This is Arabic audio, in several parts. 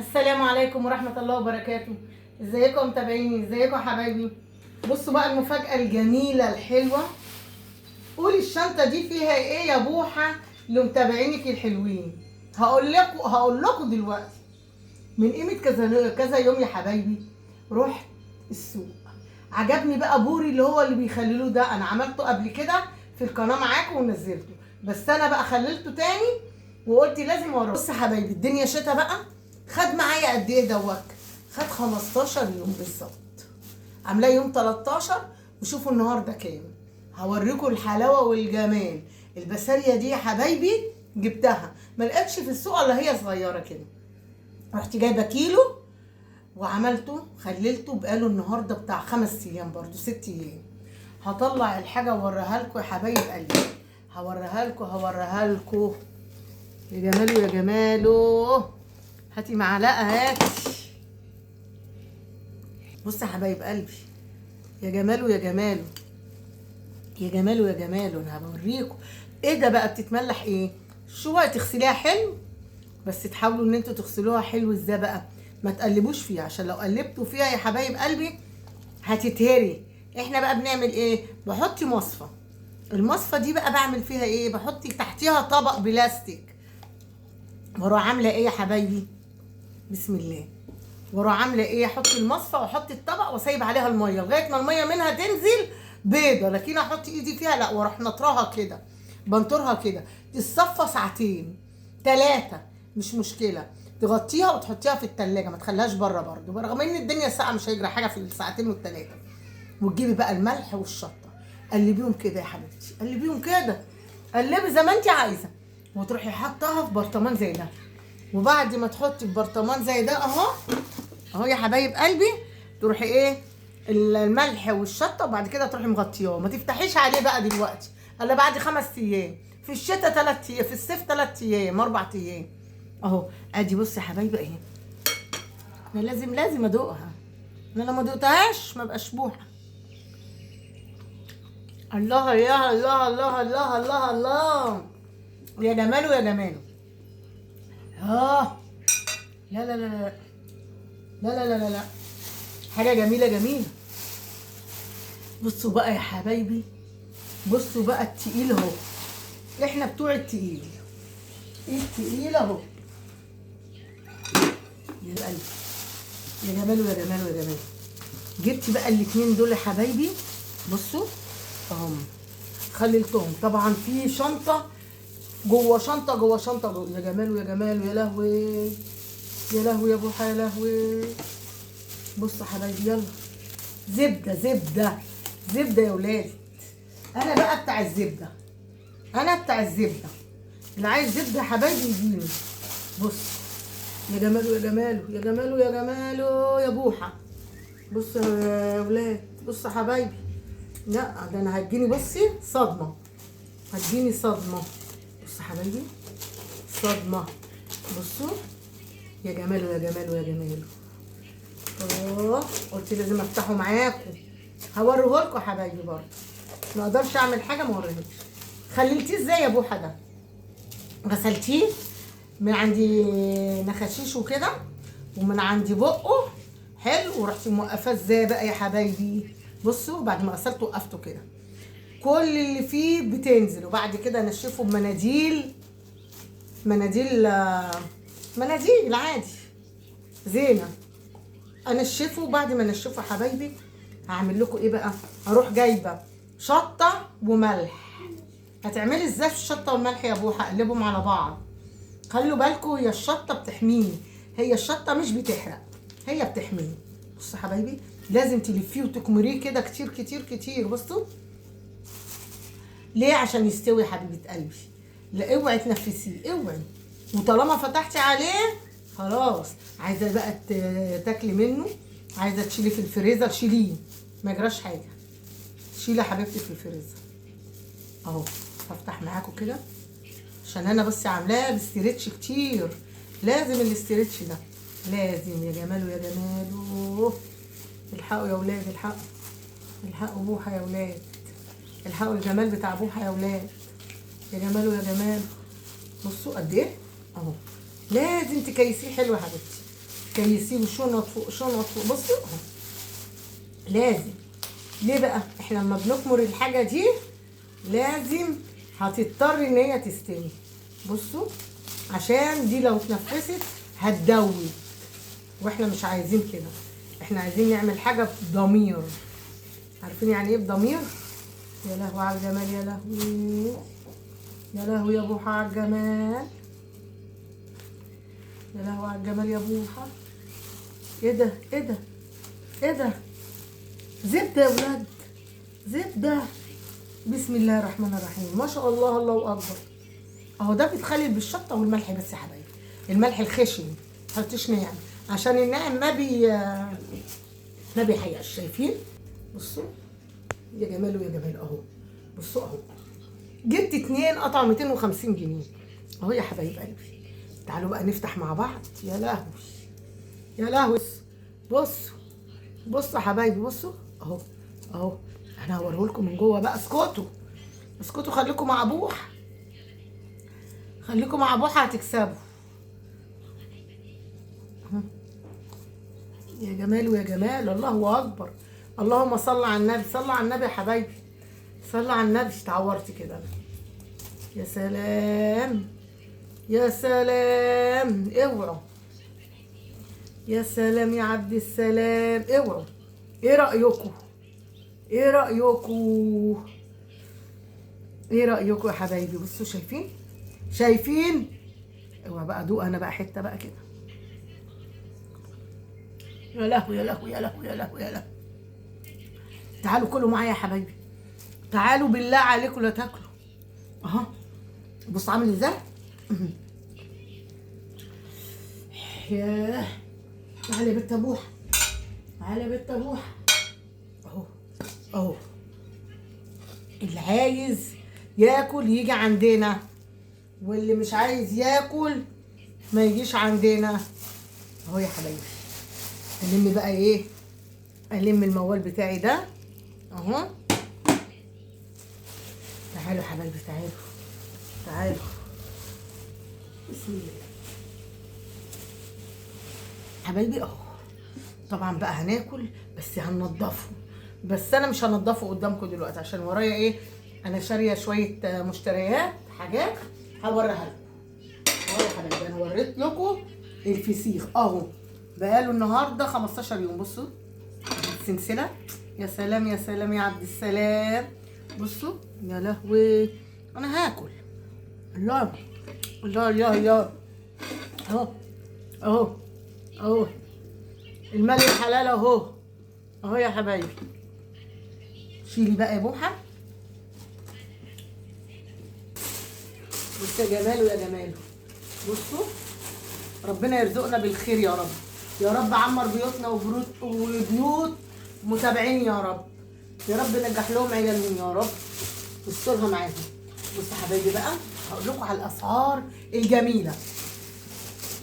السلام عليكم ورحمة الله وبركاته. ازيكم متابعيني؟ ازيكم يا حبايبي؟ بصوا بقى المفاجأة الجميلة الحلوة. قولي الشنطة دي فيها ايه يا بوحة لمتابعينك الحلوين؟ هقول لكم دلوقتي. من قيمة كذا يوم يا حبايبي رحت السوق، عجبني بقى بوري اللي هو اللي بيخللوه ده. انا عملته قبل كده في القناة معاكم ونزلته، بس انا بقى خللته تاني وقلت لازم اوريه. بص يا حبايبي، الدنيا شتا بقى، خد معايا قد ايه دوت؟ خد 15 يوم بالظبط. عاملاه يوم 13، وشوفوا النهارده كام. هوريكم الحلاوه والجمال. البساريه دي يا حبايبي جبتها، ما لقيتش في السوق الا هي صغيره كده. رحت جايبه كيلو وعملته خللته، بقاله النهارده بتاع 5 ايام، برضو 6 ايام. هطلع الحاجه واوريها لكم يا حبايب قلبي، هوريها لكم. يا جماله يا جماله، هاتي معلقه هاتي. بص يا حبايب قلبي، يا جماله يا جماله، يا جماله يا جماله. انا هوريكم ايه ده بقى. بتتملح ايه؟ شويه تغسليها حلو، بس تحاولوا ان انتوا تغسلوها حلو. ازاي بقى؟ ما تقلبوش فيها، عشان لو قلبتوا فيها يا حبايب قلبي هتتهري. احنا بقى بنعمل ايه؟ بحط مصفى. المصفى دي بقى بعمل فيها ايه؟ بحط تحتيها طبق بلاستيك، واروح عامله ايه يا حبايبي؟ بسم الله. واروح عامله ايه؟ احط المصفى واحط الطبق واسيب عليها الميه لغايه ما الميه منها تنزل بيضه، لكن احط ايدي فيها لا. واروح نطرها كده، بنطرها كده، تتصفى ساعتين 3 مش مشكله. تغطيها وتحطيها في التلاجة، ما تخليهاش بره برضو، برغم ان الدنيا ساقعه مش هيجرى حاجه في الساعتين والتلاته. وتجيبي بقى الملح والشطه، قلبيهم كده يا حبيبتي، قلبيهم كده، قلبي زي ما انت عايزه. وتروحي حطاها في برطمان زي ده. وبعد ما تحطي في برطمان زي ده اهو يا حبايب قلبي، تروحي ايه؟ الملح والشطه، وبعد كده تروحي مغطياه. ما تفتحيش عليه بقى دلوقتي الا بعد 5 ايام. في الشتاء 3 ايام، في الصيف 3 ايام 4 ايام. اهو ادي بصي يا حبايبي اهي. انا لازم ادوقها، انا لو ما دقتهاش ما بقاش بوحه. الله يا الله الله الله الله الله، يا جماله يا جماله. لا لا لا لا لا لا لا لا لا، حاجه جميله جميله. بصوا بقى يا حبايبي، بصوا بقى التقيل اهو. احنا بتوع التقيل، التقيل اهو يا قلبي. يا جماله يا جماله يا جماله. جبت بقى الاتنين دول يا حبايبي، بصوا اهم. خللتهم طبعا في شنطه جوه شنطه جوه شنطه جوه. يا جماله يا جماله، يا لهوي يا لهوي يا بوحه، يا لهوي. بصوا يا حبايبي، يلا زبده زبده زبده يا ولاد. انا بقى بتاع الزبده، انا بتاع الزبده. اللي عايز زبده يا حبايبي يجيني. بص يا جماله يا جماله يا جماله يا جماله يا بوحه. بص يا ولاد، بص يا حبايبي. لا ده انا هتجيني، بصي صدمه، هتجيني صدمه. بص يا حبايبي، صدمه. بصوا يا جماله يا جماله يا جماله. قلت لازم افتحه معاكم، هوريه لكم يا حبايبي. برضه ما اقدرش اعمل حاجه ما اوريهاش. خليتيه ازاي يا بوحه ده؟ غسلتيه من عندي نخاشيش وكده، ومن عندي بقه حلو، ورحت موقفاه ازاي بقى يا حبايبي؟ بصوا بعد ما غسلته وقفته كده، كل اللي فيه بتنزل. وبعد كده انشفه بمناديل، مناديل عادي زينه. انشفه. وبعد ما انشفه يا حبايبي هعمل لكم ايه بقى؟ هروح جايبه شطه وملح. هتعملي ازاي في الشطه والملح يا بوحه؟ اقلبهم على بعض. خلوا بالكم، هي الشطه بتحميني، هي الشطه مش بتحرق، هي بتحميني. بصوا يا حبايبي، لازم تلفيه وتكمريه كده كتير كتير كتير. بصوا ليه؟ عشان يستوي يا حبيبه قلبي. لا اوعي تنفسيه، اوعي. وطالما فتحتي عليه خلاص، عايزه بقى تاكلي منه، عايزه تشيلي في الفريزر شيليه، ما يجراش حاجه. شيلي يا حبيبتي في الفريزر اهو. هفتح معاكم كده عشان انا بس عاملاه باستريتش كتير. لازم الاستريتش ده لازم. يا جماله يا جماله. الحقوا يا ولاد، الحقوا، الحقوا بوحه يا ولاد، الحقوا الجمال بتاع بوحه يا ولاد. يا جماله يا جماله. بصوا قد ايه اهو. لازم تكيسيه حلو يا حبيبتي، كيسيه شنط فوق شنط فوق. بصوا اهو لازم. ليه بقى؟ احنا لما بنكمر الحاجه دي لازم هتضطر ان هي تستوي. بصوا عشان دي لو اتنفست هتدوب، واحنا مش عايزين كده. احنا عايزين نعمل حاجه بضمير. عارفين يعني ايه بضمير؟ يا لهوي على الجمال، يا لهوي يا لهوي يا بوحه على الجمال، يا لهوي على الجمال يا بوحه. ايه ده ايه ده ايه ده؟ زبده يا ولاد، زبده. بسم الله الرحمن الرحيم، ما شاء الله، الله اكبر. اهو ده بيتخلل بالشطه والملح بس يا حبايبي. الملح الخشن متحطش ناعم، عشان الناعم ما بيحيقش. شايفين؟ بصوا يا جماله يا جمال اهو. بصوا اهو جبت 2 قطعه 250 جنيه اهو يا حبايب قلبي. تعالوا بقى نفتح مع بعض. يا لهوي يا لهوي. بصوا بصوا يا حبايبي، بصوا اهو اهو. انا هوريه لكم من جوه بقى. اسكتوا اسكتوا، خليكم مع بوحه، خليكم مع بوحه هتكسبوا. يا جمال ويا جمال، الله اكبر. اللهم صل على النبي، صل على النبي يا حبايبي، صل على النبي. اتعورت كده انا. يا سلام يا سلام، اوعوا. يا سلام يا عبد السلام، اوعوا. ايه رايكم؟ ايه رايكم؟ ايه رايكم يا حبايبي؟ بصوا شايفين؟ شايفين؟ اوعى بقى ادوق انا بقى حته بقى كده. يا لهوي يا لهوي يا لهوي يا لهوي يا لهوي. تعالوا كلوا معايا يا حبايبي، تعالوا بالله عليكم لا تاكلوا. اهو بص عامل ازاي. ياه. تعالى يا بنت ابوحه، تعالى يا بنت ابوحه. اهو اهو. اللي عايز ياكل يجي عندنا، واللي مش عايز ياكل ما يجيش عندنا. اهو يا حبايبي. الم بقى ايه، الم الموال بتاعي ده اهو. تعالوا يا حبايبي، تعالوا تعالوا. بسم الله حبايبي اهو. طبعا بقى هناكل بس هننضفه، بس انا مش هنضفه قدامكم دلوقتي عشان ورايا ايه، انا شاريه شويه مشتريات حاجات هوريها لكم. اهو يا حبايبي انا وريت لكم الفسيخ اهو، بقاله النهارده 15 يوم. بصوا السلسله. يا سلام يا سلام يا عبد السلام. بصوا يا لهوي. انا هاكل. الله الله الله الله. اهو اهو اهو المال الحلال اهو اهو يا حبايبي. شيلي بقى يا بوحه. بص يا جماله يا جماله. بصوا ربنا يرزقنا بالخير يا رب، يا رب عمر بيوتنا وبيوت متابعين يا رب، يا رب نجح لهم عيالهم يا رب، واسترها معاهم. بصوا يا حبايبي بقى هقول لكم على الاسعار الجميله.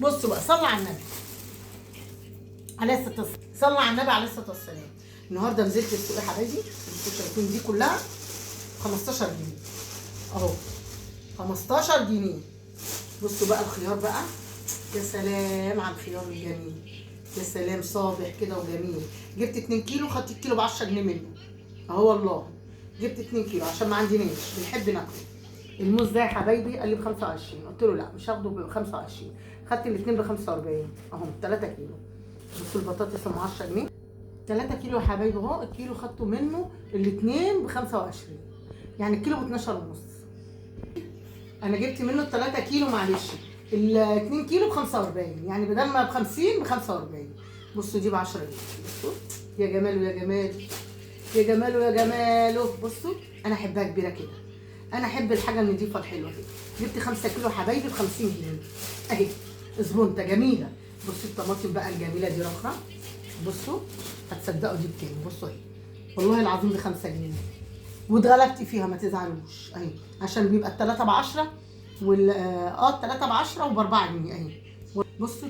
بصوا بقى، صلوا على النبي عليه الصلاه والسلام، صلوا على النبي عليه الصلاه والسلام. النهارده نزلت السوق يا حبايبي، انتوا شايفين دي كلها 15 جنيه اهو، 15 جنيه. بصوا بقى الخيار بقى، يا سلام على الخيار الجميل، يا سلام صابح كده وجميل. جبت 2 كيلو، خدت الكيلو ب 10 جنيه منه اهو والله. جبت 2 كيلو عشان ما عندناش، بنحب ناكله. الموز ده يا حبايبي قال لي ب 25، قلت له لا مش هاخده ب 25، خدت الاثنين ب 45 اهو 3 كيلو. بصوا البطاطس ام 10 جنيه 3 كيلو يا حبايبي اهو. الكيلو خدته منه الاثنين ب 25، يعني الكيلو ب 12 ونص. انا جبت منه 3 كيلو معلش، ال 2 كيلو ب 45، يعني بدل ما ب 50 ب 45. بصوا دي ب 10 جنيه. بصوا يا جماله يا جماله يا جماله يا جماله. بصوا انا احبها كبيره كده، انا احب الحاجه النضيفه الحلوه كده. جبت 5 كيلو حبايبي ب 50 جنيه اهي، زبونته جميله. بصوا الطماطم بقى الجميله دي رخره. بصوا هتصدقوا دي بكام؟ بصوا اهي والله العظيم ب 5 جنيه، واتغلبت فيها ما تزعلوش اهي، عشان بيبقى الثلاثه ب 10 وال الثلاثه ب 10 وب 4 جنيه اهي. بصوا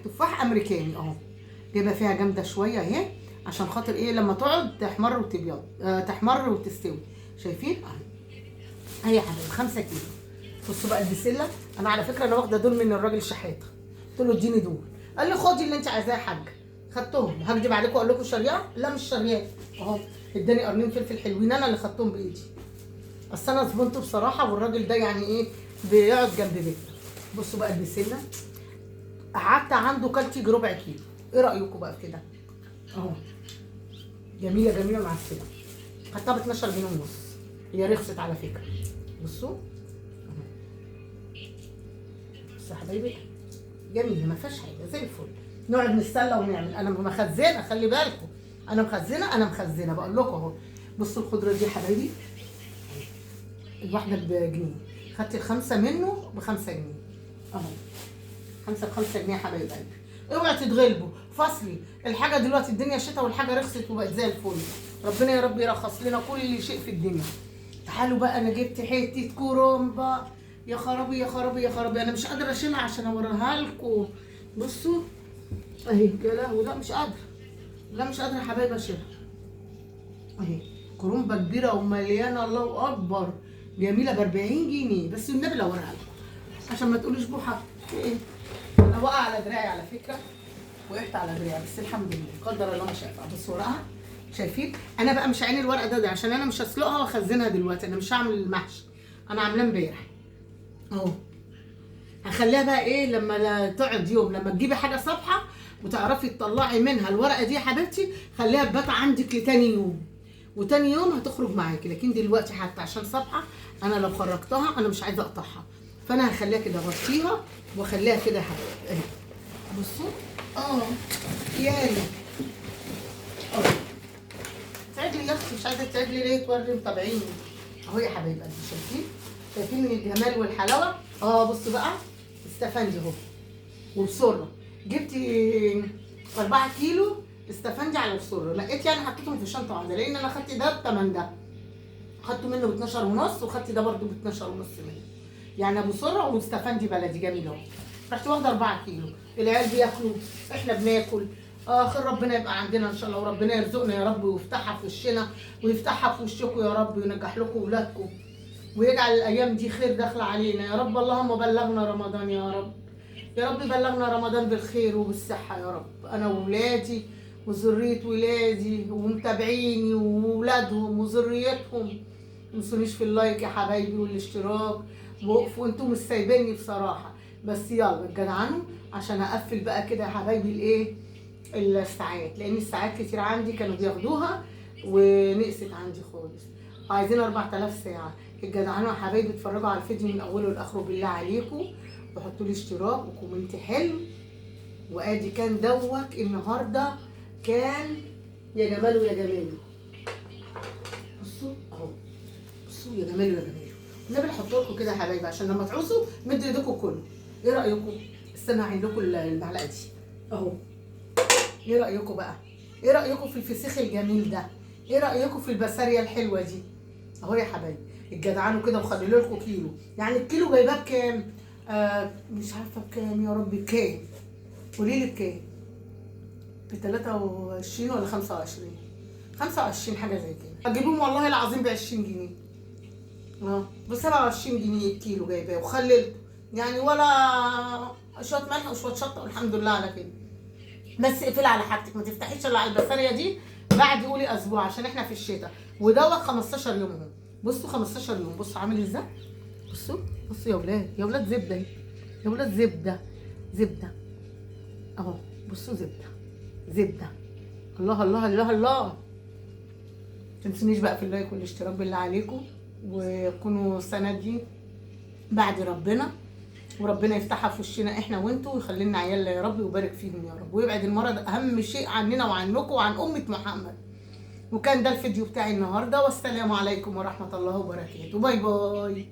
تفاح امريكاني اهو، جايبه فيها جامده شويه اهي، عشان خاطر ايه لما تقعد تحمر وتبيض، تحمر وتستوي. شايفين اهي يا حبايبي 5 كيلو. بصوا بقى البسله، انا على فكره انا واخده دول من الراجل الشحاته، قلت له اديني دول قال لي خدي اللي انت عايزاه يا حاج. خدتهم. هكدب عليكم اقول لكم شريعه؟ لا مش شريعه اهو. اداني قرنين فلفل حلوين، انا اللي خدتهم بايدي. اصل انا زبونته بصراحه، والراجل ده يعني ايه بيقعد جنب بيتنا. بصوا بقى البسله، قعدت عنده كلت يجي ربع كيلو. ايه رايكم بقى في كده؟ اهو جميله جميله معسله. خدتها ب 12 جنيه ونص. هي رخصت على فكره. بصوا اهو. بصوا يا حبايبي جميله ما فيهاش حاجه زي الفل. نقعد نتسلى ونعمل. انا مخزنه، خلي بالكم انا مخزنه بقول لكم اهو. بصوا الخضره دي يا حبايبي، الواحده بجنيه. خدت الخمسه منه ب5 جنيه اهو. 5 ب5 جنيه يا حبايب قلبي. اوعوا تتغلبوا. فصلي الحاجه دلوقتي الدنيا شتاء والحاجه رخصت وبقت زي الفل. ربنا يا رب يرخص لنا كل شيء في الدنيا. تعالوا بقى، انا جبت حته كرومبا. يا خرابي يا خرابي يا خرابي، انا مش قادره اشيلها عشان اوريها لكم. بصوا اهي. يا لهوي لا مش قادره، لا مش قادره يا حبايبي اشيلها اهي. كرومبا كبيره ومليانه الله اكبر. جميله ب 40 جنيه بس. والنبي لو اوريها لكم عشان ما تقولوش بوحه في ايه. انا واقعه على دراعي على فكره، وقعت على دراعي بس الحمد لله قدر الله ما شاء فعل. بس ورقها شايفين. انا بقى مش عين الورق ده عشان انا مش هسلقها واخزنها دلوقتي. انا مش هعمل المحشي، انا عاملاه امبارح اهو. هخليها بقى ايه لما تقعد يوم، لما تجيبي حاجه صبحه وتعرفي تطلعي منها الورقه دي يا حبيبتي، خليها تبات عندك لتاني يوم، وتاني يوم هتخرج معاكي. لكن دلوقتي حتى عشان صبحه انا لو خرجتها انا مش عايزه اقطعها، فانا هخليها كده اغطيها واخليها كده يا حبيبتي اهي. بصوا يالي تعجلي يا اختي. مش عايزه تعجلي ليه؟ توري متابعيني اهو يا حبايب قلبي. شايفين الجمال والحلاوه. بصوا بقى استفندي اهو وبسره. جبت 4 كيلو استفندي على بسره. لقيت يعني حطيتهم في شنطه واحده، لان انا خدت ده بتمن ده. خدته منه ب 12 ونص، وخدت ده برده ب 12 ونص منه. يعني ابو سره واستفندي بلدي جميل اهو. رحت واخده 4 كيلو. العيال بياكلوا، احنا بناكل. خير ربنا يبقى عندنا ان شاء الله، وربنا يرزقنا يا رب، ويفتحها في وشنا ويفتحها في وشكم يا رب، وينجح لكم اولادكم، ويجعل الايام دي خير داخله علينا يا رب. اللهم بلغنا رمضان يا رب. يا رب بلغنا رمضان بالخير وبالصحه يا رب. انا وولادي وذريه ولادي ومتابعيني وولادهم وذريتهم. متنسونيش في اللايك يا حبايبي والاشتراك، وقفوا انتوا مش سايبيني بصراحه. بس يلا اتجدعنوا عشان اقفل بقى كده يا حبايبي الايه الساعات، لان الساعات كتير عندي كانوا بياخدوها ونقصت عندي خالص. عايزين 4000 ساعه. اتجدعنوا يا حبايبي، اتفرجوا على الفيديو من اوله لاخره بالله عليكم، وحطوا لي اشتراك وكومنت حلو. وادي كان دوت النهارده كان يا جماله يا جماله. بصوا اهو، بصوا يا جماله يا جماله. النبي احط لكم كده يا حبايبي عشان لما تعوزوا مدوا ايديكم كله. ايه رايكم؟ استنى اعين لكم المعلقه دي اهو. ايه رايكم بقى؟ ايه رايكم في الفسيخ الجميل ده؟ ايه رايكم في البساريه الحلوه دي اهو يا حبايبي؟ اتجدعنوا كده وخلوا لكم كيلو. يعني الكيلو جايباه بكام؟ مش عارفه بكام يا رب. بكام؟ قولي لي بكام؟ ب 23 ولا 25؟ 25 حاجه زي كده. هتجيبوهم والله العظيم ب 20 جنيه. ب 27 جنيه الكيلو جايباه وخللته. يعني ولا شويه ملح وشويه شطه والحمد لله على كده. بس اقفلي على حاجتك، ما تفتحيش الا على البساريه دي بعد قولي اسبوع عشان احنا في الشتاء. ودوت 15 يوم اهو. بصوا 15 يوم. بصوا عامل ازاي. بصوا بصوا يا ولاد، يا ولاد زبده اهي، يا ولاد زبده زبده اهو. بصوا زبده زبده. الله الله الله الله. متنسونيش بقى في اللايك والاشتراك بالله عليكم، وكونوا السنه دي بعد ربنا، وربنا يفتحها في وشنا احنا وانتوا، ويخلي لنا عيالنا يا رب، ويبارك فيهم يا رب، ويبعد المرض اهم شيء عننا وعنكم وعن امه محمد. وكان ده الفيديو بتاعي النهارده، والسلام عليكم ورحمه الله وبركاته. باي باي.